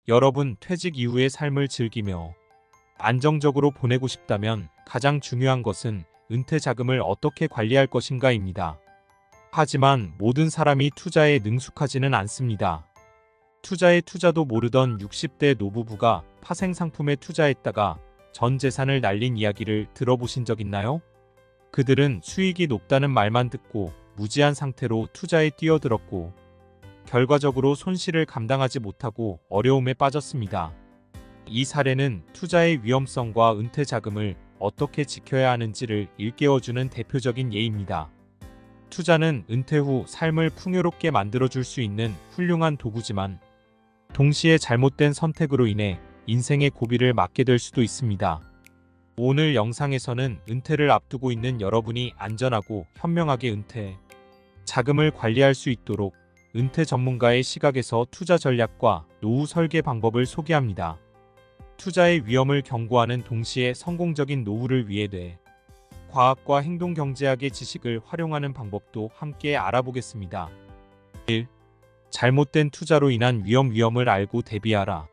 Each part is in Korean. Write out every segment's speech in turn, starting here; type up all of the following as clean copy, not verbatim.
여러분, 퇴직 이후의 삶을 즐기며 안정적으로 보내고 싶다면 가장 중요한 것은 은퇴 자금을 어떻게 관리할 것인가입니다. 하지만 모든 사람이 투자에 능숙하지는 않습니다. 투자의 투자도 모르던 60대 노부부가 파생 상품에 투자했다가 전 재산을 날린 이야기를 들어보신 적 있나요? 그들은 수익이 높다는 말만 듣고 무지한 상태로 투자에 뛰어들었고 결과적으로 손실을 감당하지 못하고 어려움에 빠졌습니다. 이 사례는 투자의 위험성과 은퇴 자금을 어떻게 지켜야 하는지를 일깨워주는 대표적인 예입니다. 투자는 은퇴 후 삶을 풍요롭게 만들어줄 수 있는 훌륭한 도구지만 동시에 잘못된 선택으로 인해 인생의 고비를 맞게 될 수도 있습니다. 오늘 영상에서는 은퇴를 앞두고 있는 여러분이 안전하고 현명하게 은퇴 자금을 관리할 수 있도록 은퇴 전문가의 시각에서 투자 전략과 노후 설계 방법을 소개합니다. 투자의 위험을 경고하는 동시에 성공적인 노후를 위해 과학과 행동경제학의 지식을 활용하는 방법도 함께 알아보겠습니다. 1. 잘못된 투자로 인한 위험을 알고 대비하라.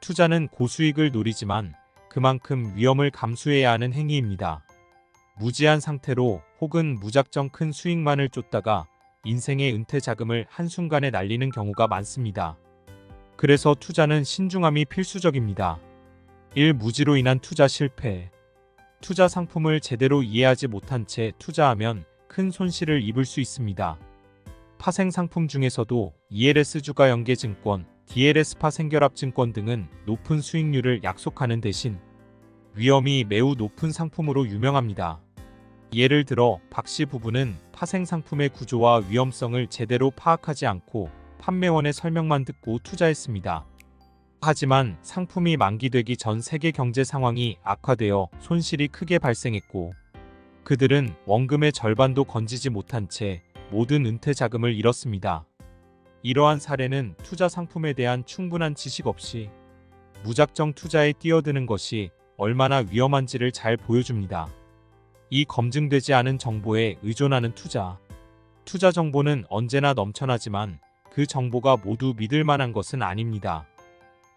투자는 고수익을 노리지만 그만큼 위험을 감수해야 하는 행위입니다. 무지한 상태로 혹은 무작정 큰 수익만을 쫓다가 인생의 은퇴 자금을 한순간에 날리는 경우가 많습니다. 그래서 투자는 신중함이 필수적입니다. 1. 무지로 인한 투자 실패. 투자 상품을 제대로 이해하지 못한 채 투자하면 큰 손실을 입을 수 있습니다. 파생 상품 중에서도 ELS주가연계증권, DLS파 생결합증권 등은 높은 수익률을 약속하는 대신 위험이 매우 높은 상품으로 유명합니다. 예를 들어 박씨 부부는 파생 상품의 구조와 위험성을 제대로 파악하지 않고 판매원의 설명만 듣고 투자했습니다. 하지만 상품이 만기되기 전 세계 경제 상황이 악화되어 손실이 크게 발생했고 그들은 원금의 절반도 건지지 못한 채 모든 은퇴 자금을 잃었습니다. 이러한 사례는 투자 상품에 대한 충분한 지식 없이 무작정 투자에 뛰어드는 것이 얼마나 위험한지를 잘 보여줍니다. 이 검증되지 않은 정보에 의존하는 투자 정보는 언제나 넘쳐나지만 그 정보가 모두 믿을 만한 것은 아닙니다.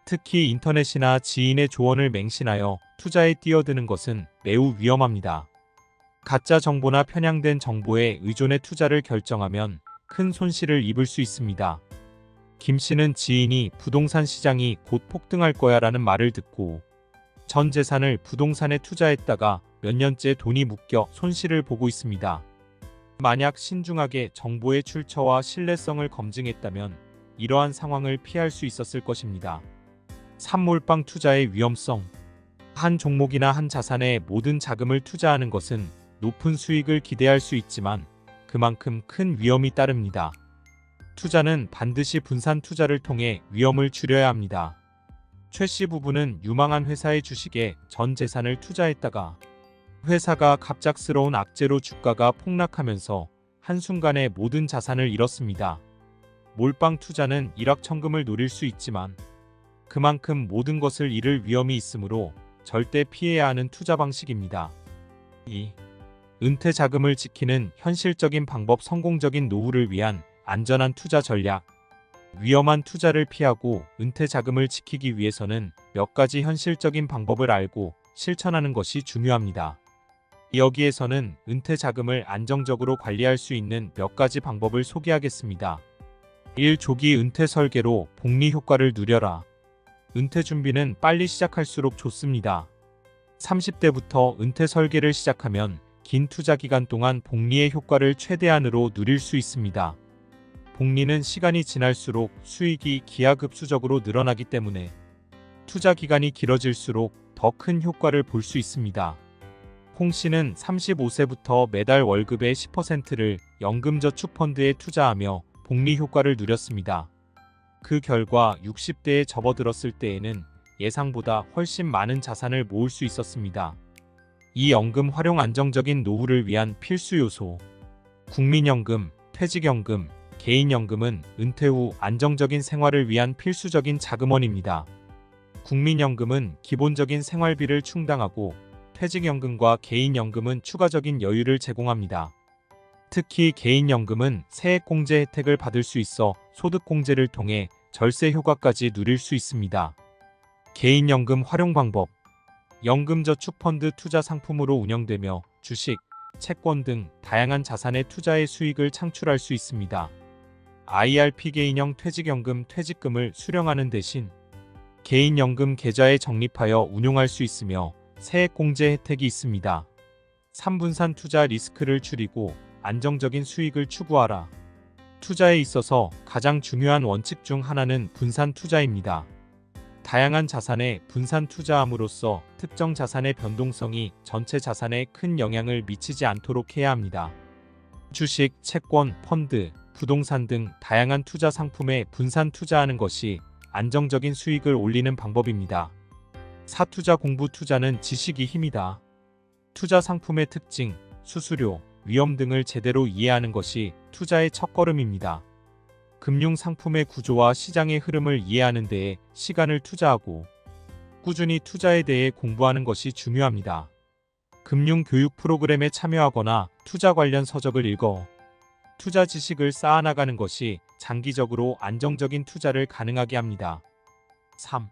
특히 인터넷이나 지인의 조언을 맹신하여 투자에 뛰어드는 것은 매우 위험합니다. 가짜 정보나 편향된 정보에 의존해 투자를 결정하면 큰 손실을 입을 수 있습니다. 김 씨는 지인이 부동산 시장이 곧 폭등할 거야 라는 말을 듣고 전 재산을 부동산에 투자했다가 몇 년째 돈이 묶여 손실을 보고 있습니다. 만약 신중하게 정보의 출처와 신뢰성을 검증했다면 이러한 상황을 피할 수 있었을 것입니다. 3. 몰빵 투자의 위험성. 한 종목이나 한 자산에 모든 자금을 투자하는 것은 높은 수익을 기대할 수 있지만 그만큼 큰 위험이 따릅니다. 투자는 반드시 분산 투자를 통해 위험을 줄여야 합니다. 최 씨 부부는 유망한 회사의 주식에 전 재산을 투자했다가 회사가 갑작스러운 악재로 주가가 폭락하면서 한순간에 모든 자산을 잃었습니다. 몰빵 투자는 일확천금을 노릴 수 있지만 그만큼 모든 것을 잃을 위험이 있으므로 절대 피해야 하는 투자 방식입니다. 2. 은퇴 자금을 지키는 현실적인 방법. 성공적인 노후를 위한 안전한 투자 전략. 위험한 투자를 피하고 은퇴 자금을 지키기 위해서는 몇 가지 현실적인 방법을 알고 실천하는 것이 중요합니다. 여기에서는 은퇴 자금을 안정적으로 관리할 수 있는 몇 가지 방법을 소개하겠습니다. 1. 조기 은퇴 설계로 복리 효과를 누려라. 은퇴 준비는 빨리 시작할수록 좋습니다. 30대부터 은퇴 설계를 시작하면 긴 투자 기간 동안 복리의 효과를 최대한으로 누릴 수 있습니다. 복리는 시간이 지날수록 수익이 기하급수적으로 늘어나기 때문에 투자 기간이 길어질수록 더 큰 효과를 볼 수 있습니다. 홍 씨는 35세부터 매달 월급의 10%를 연금저축펀드에 투자하며 복리 효과를 누렸습니다. 그 결과 60대에 접어들었을 때에는 예상보다 훨씬 많은 자산을 모을 수 있었습니다. 이 연금 활용 안정적인 노후를 위한 필수 요소. 국민연금, 퇴직연금, 개인연금은 은퇴 후 안정적인 생활을 위한 필수적인 자금원입니다. 국민연금은 기본적인 생활비를 충당하고 퇴직연금과 개인연금은 추가적인 여유를 제공합니다. 특히 개인연금은 세액공제 혜택을 받을 수 있어 소득공제를 통해 절세 효과까지 누릴 수 있습니다. 개인연금 활용 방법. 연금저축펀드 투자 상품으로 운영되며 주식, 채권 등 다양한 자산의 투자의 수익을 창출할 수 있습니다. IRP 개인형 퇴직연금 퇴직금을 수령하는 대신 개인연금 계좌에 적립하여 운용할 수 있으며 세액공제 혜택이 있습니다. 3분산 투자 리스크를 줄이고 안정적인 수익을 추구하라. 투자에 있어서 가장 중요한 원칙 중 하나는 분산 투자입니다. 다양한 자산에 분산 투자함으로써 특정 자산의 변동성이 전체 자산에 큰 영향을 미치지 않도록 해야 합니다. 주식, 채권, 펀드, 부동산 등 다양한 투자 상품에 분산 투자하는 것이 안정적인 수익을 올리는 방법입니다. 사투자 공부. 투자는 지식이 힘이다. 투자 상품의 특징, 수수료, 위험 등을 제대로 이해하는 것이 투자의 첫걸음입니다. 금융 상품의 구조와 시장의 흐름을 이해하는 데에 시간을 투자하고 꾸준히 투자에 대해 공부하는 것이 중요합니다. 금융 교육 프로그램에 참여하거나 투자 관련 서적을 읽어 투자 지식을 쌓아나가는 것이 장기적으로 안정적인 투자를 가능하게 합니다. 3.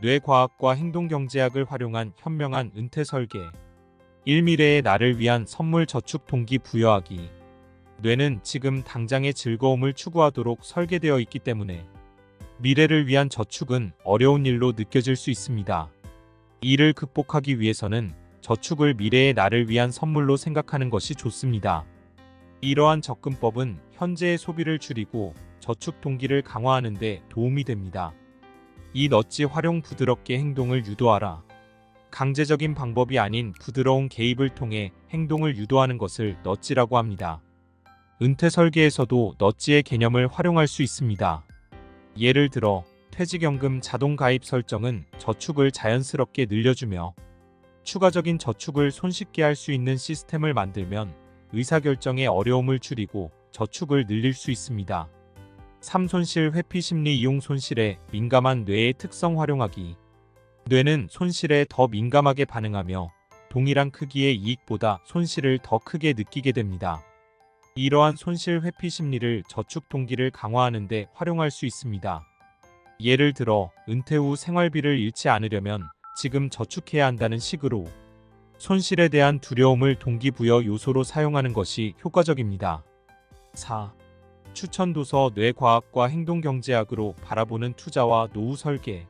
뇌과학과 행동경제학을 활용한 현명한 은퇴 설계. 1. 미래의 나를 위한 선물 저축 동기 부여하기. 뇌는 지금 당장의 즐거움을 추구하도록 설계되어 있기 때문에 미래를 위한 저축은 어려운 일로 느껴질 수 있습니다. 이를 극복하기 위해서는 저축을 미래의 나를 위한 선물로 생각하는 것이 좋습니다. 이러한 접근법은 현재의 소비를 줄이고 저축 동기를 강화하는 데 도움이 됩니다. 이 넛지 활용. 부드럽게 행동을 유도하라. 강제적인 방법이 아닌 부드러운 개입을 통해 행동을 유도하는 것을 넛지라고 합니다. 은퇴 설계에서도 넛지의 개념을 활용할 수 있습니다. 예를 들어 퇴직연금 자동 가입 설정은 저축을 자연스럽게 늘려주며 추가적인 저축을 손쉽게 할 수 있는 시스템을 만들면 의사결정의 어려움을 줄이고 저축을 늘릴 수 있습니다. 3. 손실 회피 심리 이용. 손실에 민감한 뇌의 특성 활용하기. 뇌는 손실에 더 민감하게 반응하며 동일한 크기의 이익보다 손실을 더 크게 느끼게 됩니다. 이러한 손실 회피 심리를 저축 동기를 강화하는 데 활용할 수 있습니다. 예를 들어 은퇴 후 생활비를 잃지 않으려면 지금 저축해야 한다는 식으로 손실에 대한 두려움을 동기부여 요소로 사용하는 것이 효과적입니다. 4. 추천 도서. 뇌과학과 행동경제학으로 바라보는 투자와 노후 설계.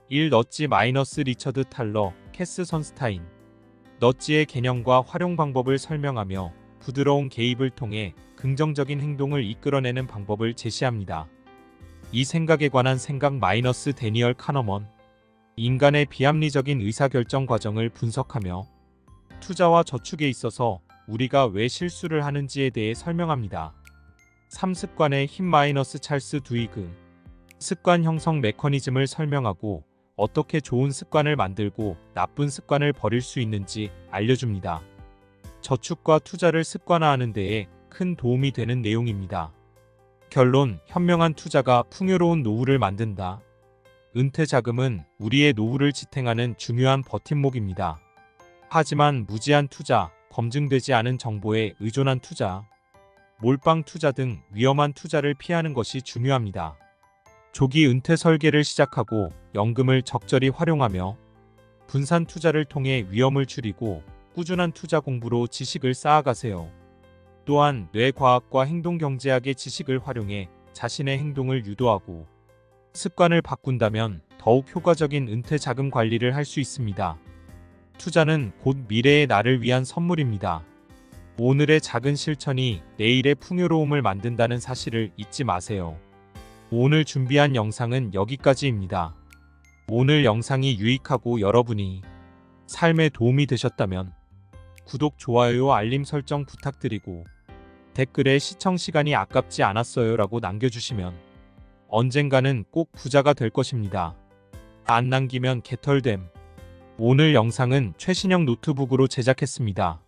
1. 넛지 리처드 탈러, 캐스 선스타인. 넛지의 개념과 활용 방법을 설명하며 부드러운 개입을 통해 긍정적인 행동을 이끌어내는 방법을 제시합니다. 이 생각에 관한 생각. 데니얼 카너먼. 인간의 비합리적인 의사결정 과정을 분석하며 투자와 저축에 있어서 우리가 왜 실수를 하는지에 대해 설명합니다. 3. 습관의 힘. 찰스 두이그. 습관 형성 메커니즘을 설명하고 어떻게 좋은 습관을 만들고 나쁜 습관을 버릴 수 있는지 알려줍니다. 저축과 투자를 습관화하는 데에 큰 도움이 되는 내용입니다. 결론. 현명한 투자가 풍요로운 노후를 만든다. 은퇴 자금은 우리의 노후를 지탱하는 중요한 버팀목입니다. 하지만 무지한 투자, 검증되지 않은 정보에 의존한 투자, 몰빵 투자 등 위험한 투자를 피하는 것이 중요합니다. 조기 은퇴 설계를 시작하고 연금을 적절히 활용하며 분산 투자를 통해 위험을 줄이고 꾸준한 투자 공부로 지식을 쌓아가세요. 또한 뇌과학과 행동경제학의 지식을 활용해 자신의 행동을 유도하고 습관을 바꾼다면 더욱 효과적인 은퇴 자금 관리를 할 수 있습니다. 투자는 곧 미래의 나를 위한 선물입니다. 오늘의 작은 실천이 내일의 풍요로움을 만든다는 사실을 잊지 마세요. 오늘 준비한 영상은 여기까지입니다. 오늘 영상이 유익하고 여러분이 삶에 도움이 되셨다면 구독, 좋아요, 알림 설정 부탁드리고 댓글에 시청 시간이 아깝지 않았어요 라고 남겨주시면 언젠가는 꼭 부자가 될 것입니다. 안 남기면 개털됨. 오늘 영상은 최신형 노트북으로 제작했습니다.